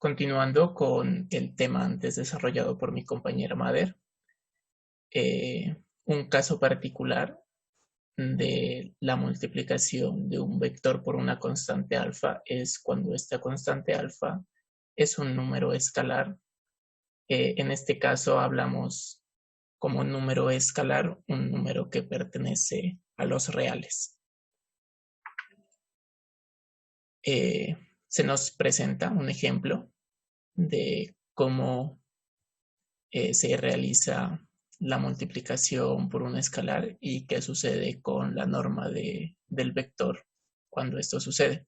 Continuando con el tema antes desarrollado por mi compañera Mader, un caso particular de la multiplicación de un vector por una constante alfa es cuando esta constante alfa es un número escalar. En este caso hablamos como número escalar, un número que pertenece a los reales. Se nos presenta un ejemplo de cómo se realiza la multiplicación por un escalar y qué sucede con la norma del vector cuando esto sucede.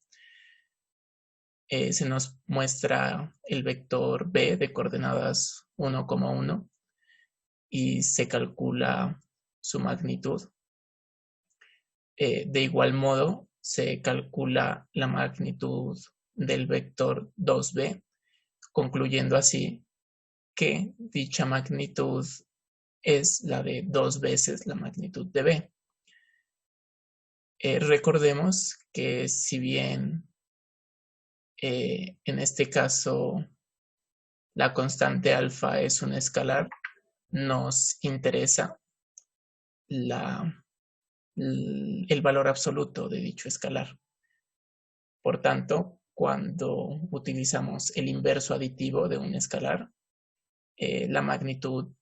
Se nos muestra el vector b de coordenadas 1,1 y se calcula su magnitud. De igual modo, se calcula la magnitud del vector 2b, concluyendo así que dicha magnitud es la de 2 veces la magnitud de b. Recordemos que si bien en este caso la constante alfa es un escalar, nos interesa el valor absoluto de dicho escalar. Por tanto, cuando utilizamos el inverso aditivo de un escalar, la magnitud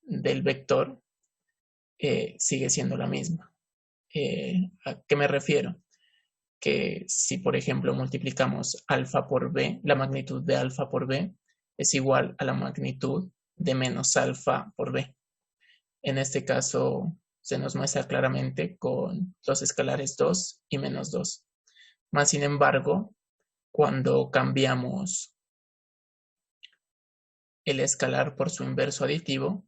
del vector sigue siendo la misma. ¿A qué me refiero? Que si, por ejemplo, multiplicamos alfa por b, la magnitud de alfa por b es igual a la magnitud de menos alfa por b. En este caso, se nos muestra claramente con los escalares 2 y menos 2. Más sin embargo, cuando cambiamos el escalar por su inverso aditivo,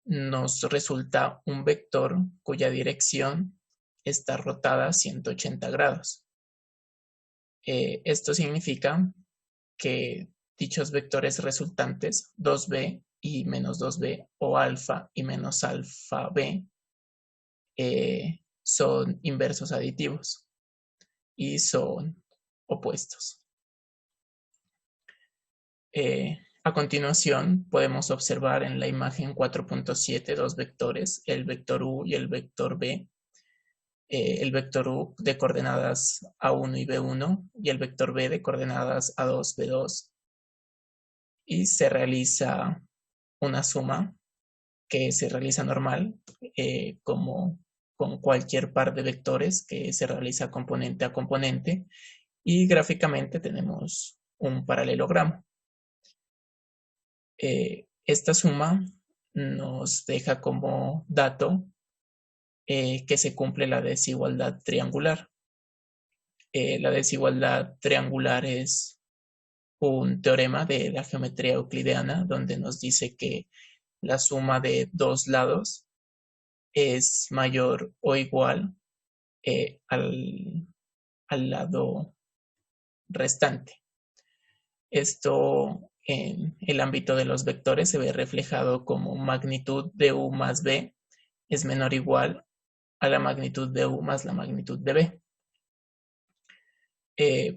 nos resulta un vector cuya dirección está rotada 180 grados. Esto significa que dichos vectores resultantes, 2b y menos 2b, o alfa y menos alfa b, son inversos aditivos y son opuestos. A continuación, podemos observar en la imagen 4.7 dos vectores, el vector u y el vector b. El vector u de coordenadas a1 y b1 y el vector b de coordenadas a2, b2. Y se realiza una suma que se realiza normal, como con cualquier par de vectores que se realiza componente a componente, y gráficamente tenemos un paralelogramo. Esta suma nos deja como dato que se cumple la desigualdad triangular. La desigualdad triangular es un teorema de la geometría euclideana donde nos dice que la suma de dos lados es mayor o igual al lado restante. Esto en el ámbito de los vectores se ve reflejado como magnitud de u más b es menor o igual a la magnitud de u más la magnitud de b.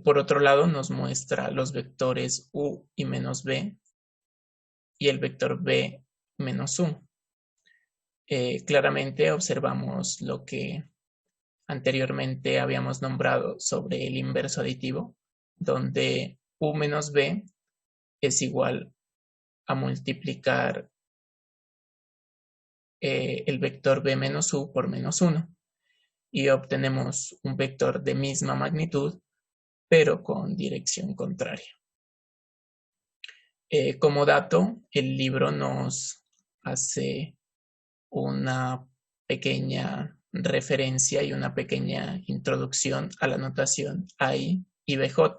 Por otro lado, nos muestra los vectores u y menos b y el vector b menos u. Claramente observamos lo que anteriormente habíamos nombrado sobre el inverso aditivo, donde u menos b es igual a multiplicar el vector b menos u por menos 1 y obtenemos un vector de misma magnitud pero con dirección contraria. Como dato, el libro nos hace una pequeña referencia y una pequeña introducción a la notación AI y BJ.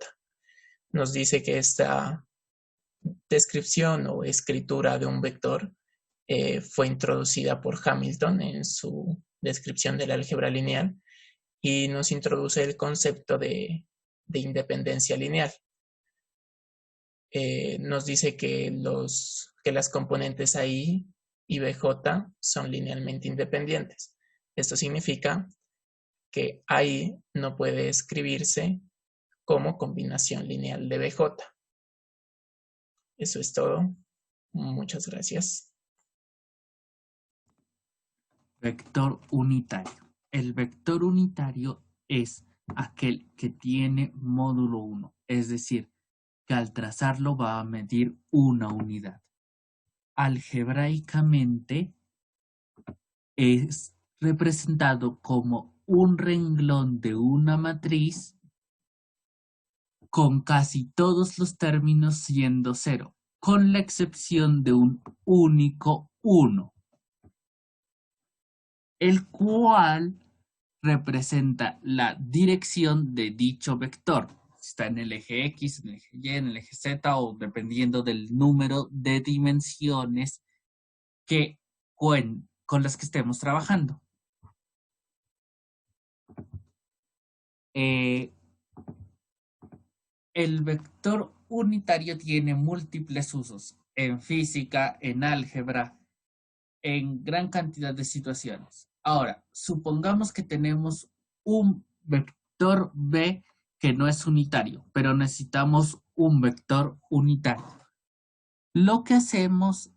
Nos dice que esta descripción o escritura de un vector fue introducida por Hamilton en su descripción del álgebra lineal y nos introduce el concepto de independencia lineal. Nos dice que las componentes AI y BJ son linealmente independientes. Esto significa que AI no puede escribirse como combinación lineal de BJ. Eso es todo. Muchas gracias. Vector unitario. El vector unitario es aquel que tiene módulo 1, es decir, que al trazarlo va a medir una unidad. Algebraicamente es representado como un renglón de una matriz con casi todos los términos siendo cero, con la excepción de un único 1, el cual representa la dirección de dicho vector. Está en el eje X, en el eje Y, en el eje Z o dependiendo del número de dimensiones que con las que estemos trabajando. El vector unitario tiene múltiples usos en física, en álgebra, en gran cantidad de situaciones. Ahora, supongamos que tenemos un vector B que no es unitario, pero necesitamos un vector unitario. Lo que hacemos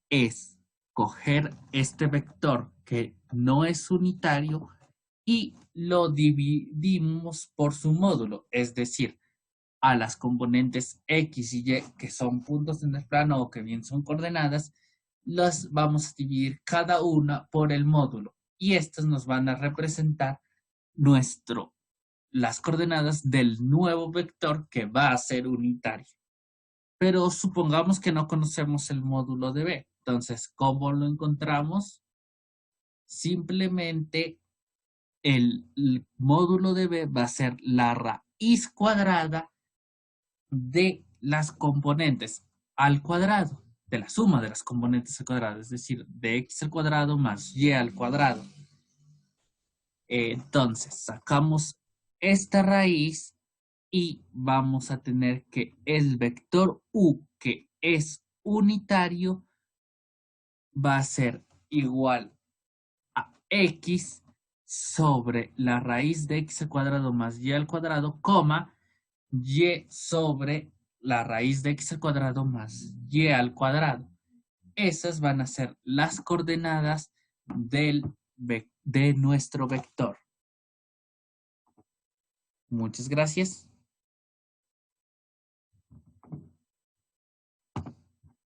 es coger este vector que no es unitario y lo dividimos por su módulo, es decir, a las componentes X y Y, que son puntos en el plano o que bien son coordenadas, las vamos a dividir cada una por el módulo y estas nos van a representar las coordenadas del nuevo vector que va a ser unitario. Pero supongamos que no conocemos el módulo de B. Entonces, ¿cómo lo encontramos? Simplemente el módulo de B va a ser la raíz cuadrada de las componentes al cuadrado, de la suma de las componentes al cuadrado, es decir, de x al cuadrado más y al cuadrado. Entonces, sacamos esta raíz y vamos a tener que el vector u, que es unitario, va a ser igual a x sobre la raíz de x al cuadrado más y al cuadrado, coma, y sobre la raíz de x al cuadrado más y al cuadrado. Esas van a ser las coordenadas de nuestro vector. Muchas gracias.